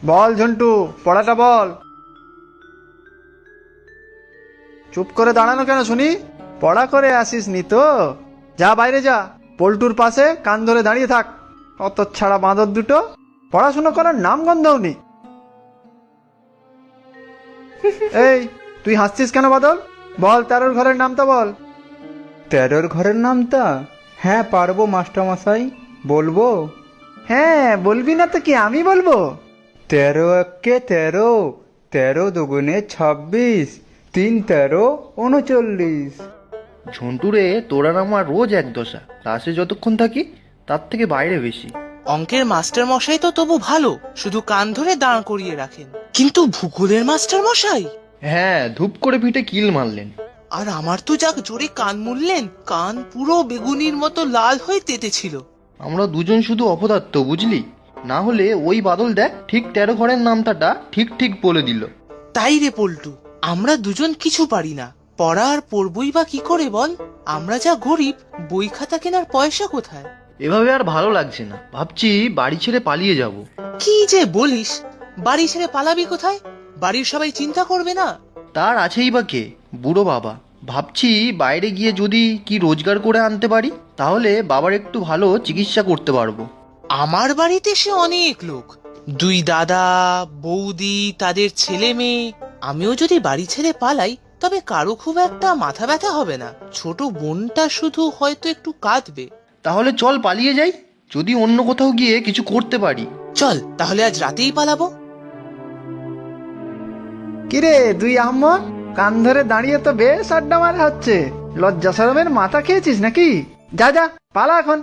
বল ঝন্টু, পড়াটা বল। চুপ করে দাঁড়ানো কেন শুনি? পড়া করে আসিস নি তো? যা বাইরে যা, পল্টুর পাশে কান ধরে দাঁড়িয়ে থাক। অত ছাড়া বাঁদর দুটো, পড়াশুনো করার নাম গন্ধও নি। এই, তুই হাসছিস কেন বাদল? বল 13 ঘরের নামটা বল। 13 ঘরের নামটা? হ্যাঁ পারবো মাস্টারমশাই, বলবো। হ্যাঁ বলবি না তো কি আমি বলবো? 13 একে 13, 13 দুগুণে 26, 3 13 39। ঝন্টুরে, তোর আর আমার রোজ এক দশা। ক্লাসে যতক্ষণ থাকি তার থেকে বাইরে বেশি। অঙ্কের মাস্টার মশাই তো তবু ভালো, শুধু কান ধরে দাঁড় করিয়ে রাখেন। কিন্তু ভূগোলের মাস্টার মশাই, হ্যাঁ, ধূপ করে পিঠে কিল মারলেন। আর আমার তো যাক জোরে কান মুড়লেন, কান পুরো বেগুনির মতো লাল হয়ে তেতেছিল। আমরা দুজন শুধু অপদার্থ, বুঝলি? না হলে ওই বাদল দেখ, ঠিক 13 ঘরের নামটাটা ঠিক ঠিক বলে দিল। তাই রে পল্টু, আমরা দুজন কিছু পারি না। পড়া আর পড়বই বা কি করে বল? আমরা যা গরিব, বই খাতা কেনার পয়সা কোথায়? এভাবে আর ভালো লাগছে না, ভাবছি বাড়ি ছেড়ে পালিয়ে যাব। কি যে বলিস! বাড়ি ছেড়ে পালাবি কোথায়? বাড়ির সবাই চিন্তা করবে না? তার আছেই বা কে, বুড়ো বাবা। ভাবছি বাইরে গিয়ে যদি কি রোজগার করে আনতে পারি, তাহলে বাবার একটু ভালো চিকিৎসা করতে পারবো। আমার বাড়িতে সে অনেক লোক, 2 দাদা, বৌদি, তাদের ছেলে মেয়ে। আমিও যদি বাড়ি ছেড়ে পালাই, তবে কারো খুব একটা মাথা ব্যথা হবে না। ছোট বোনটা শুধু হয়তো একটু কাঁদবে। তাহলে চল পালিয়ে যাই, যদি অন্য কোথাও গিয়ে কিছু করতে পারি। চল তাহলে আজ রাতেই পালাবো। কিরে দুই আহম্মদ, কান ধরে দাঁড়িয়ে তো বেশ আড্ডা মারা হচ্ছে। লজ্জা শরমের মাথা খেয়েছিস নাকি? যা যা, পালা এখন।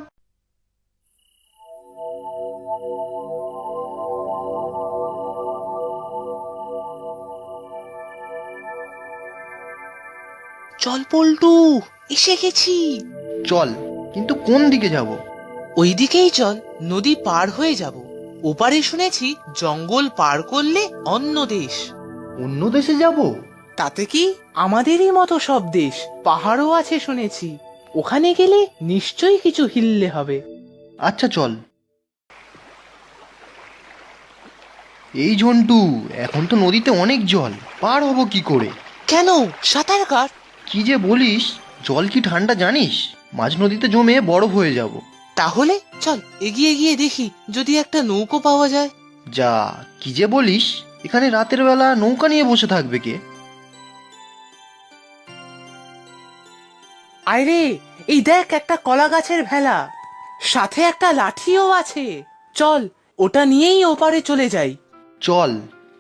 চল পল্টু, এসে গেছি। চল, কিন্তু কোন দিকে যাব? ওই দিকেই চল, নদী পার হয়ে যাব। ওপারে শুনেছি জঙ্গল পার করলে অন্য দেশ। অন্য দেশে যাব? তাতে কি, আমাদেরই মতো সব দেশ, পাহাড়ও আছে শুনেছি। ওখানে গেলে নিশ্চয়ই কিছু হিললে হবে। আচ্ছা চল। এই ঝন্টু, এখন তো নদীতে অনেক জল, পার হব কি করে? কেন, সাঁতার কাট। কি যে বলিস, জল কি ঠান্ডা জানিস? মাঝ নদীতে জমে বরফ হয়ে যাব। তাহলে চল এগিয়ে গিয়ে দেখি যদি একটা নৌকো পাওয়া যায়। যা, কি যে বলিস, এখানে রাতের বেলা নৌকা নিয়ে বসে থাকবে কে? আরে, এই দেখ একটা কলা গাছের ভেলা, সাথে একটা লাঠিও আছে। চল ওটা নিয়েই ওপারে চলে যাই। চল,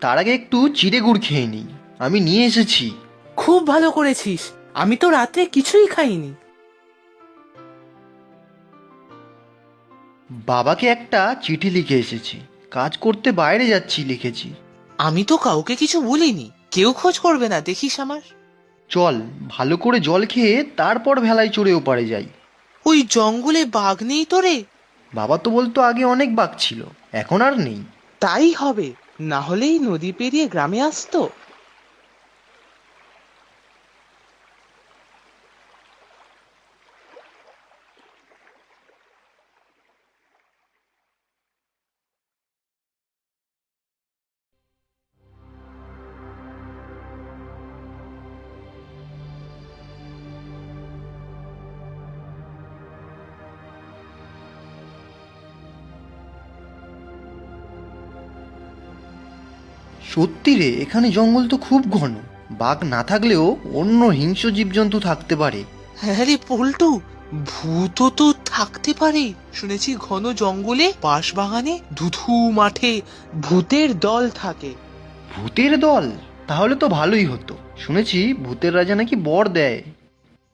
তার আগে একটু চিড়ে গুড় খেয়ে নিই, আমি নিয়ে এসেছি। খুব ভালো করেছিস, আমি তো রাতে কিছুই খাইনি। বাবাকে একটা চিঠি লিখে এসেছি, কাজ করতে বাইরে যাচ্ছি লিখেছি। আমি তো কাউকে কিছু বলিনি, কেউ খোঁজ করবে না দেখিস আমার। চল, ভালো করে জল খেয়ে তারপর ভেলায় চড়ে ওপারে যাই। ওই জঙ্গলে বাঘ নেই তো রে? বাবা তো বলতো আগে অনেক বাঘ ছিল, এখন আর নেই। তাই হবে, না হলেই নদী পেরিয়ে গ্রামে আসতো। সত্যি রে, এখানে জঙ্গল তো খুব ঘন। বাঘ না থাকলেও অন্য হিংস্র জীবজন্তু থাকতে পারে। হ্যাঁ রে পল্টু, ভূতও তো থাকতে পারে। শুনেছি ঘন জঙ্গলে, বাঁশ বাগানে, ধুধু মাঠে ভূতের দল থাকে। ভূতের দল? তাহলে তো ভালোই হতো। শুনেছি ভূতের রাজা নাকি বর দেয়।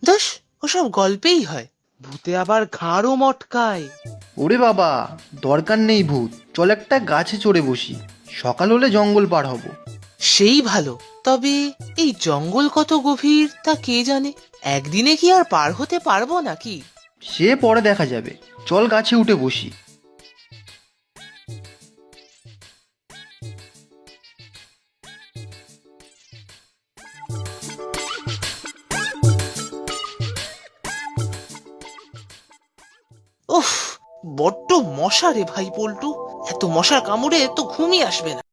দোষ, ওসব গল্পেই হয়। ভূতে আবার ঘাড়ও মটকায়। ওরে বাবা, দরকার নেই ভূত, চল একটা গাছে চড়ে বসি, সকাল হলে জঙ্গল পার হব। সেই ভালো। তবে এই জঙ্গল কত গভীর তা কে জানে? একদিনে কি আর পার হতে পারবো নাকি? সে পরে দেখা যাবে, চল গাছে উঠে বসি। উফ, বড্ড মশা রে ভাই পল্টু, এত মশার কামড়ে তো ঘুমই আসবে না।